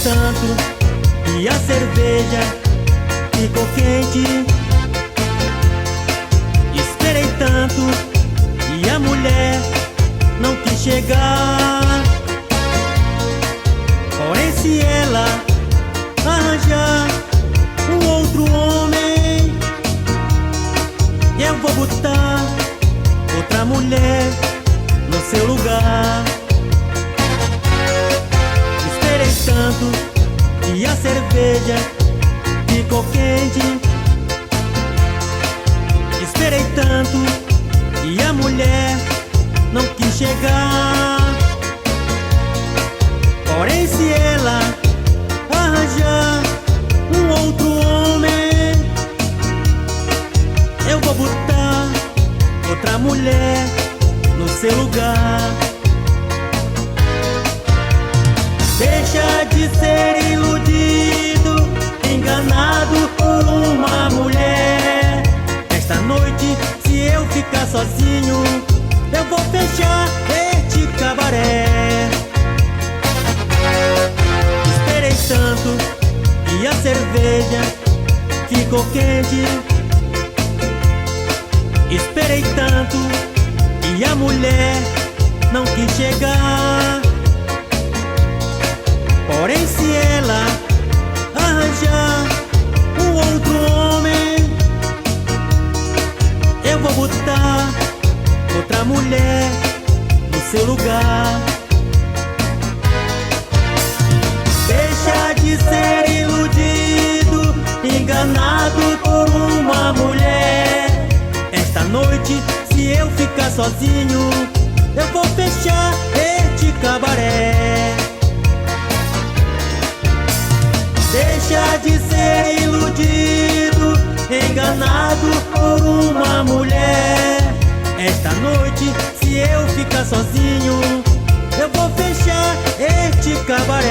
tanto e a cerveja ficou quente. Esperei tanto e a mulher não quis chegar. Porém, se ela arranjar um outro homem, eu vou botar outra mulher no seu lugar. Esperei tanto e a cerveja ficou quente. Esperei tanto e a mulher não quis chegar. Porém, se ela arranjar um outro homem, eu vou botar outra mulher no seu lugar. Deixa de ser iludido, enganado por uma mulher. Esta noite, se eu ficar sozinho, eu vou fechar este cabaré. Esperei tanto e a cerveja ficou quente. Esperei tanto e a mulher não quis chegar. Porém, se ela arranjar um outro homem, eu vou botar outra mulher no seu lugar. Deixa de ser iludido, enganado por uma mulher. Esta noite, se eu ficar sozinho, eu vou fechar este cabaré. Deixa de ser iludido, enganado por uma mulher. Esta noite, se eu ficar sozinho, eu vou fechar este cabaré.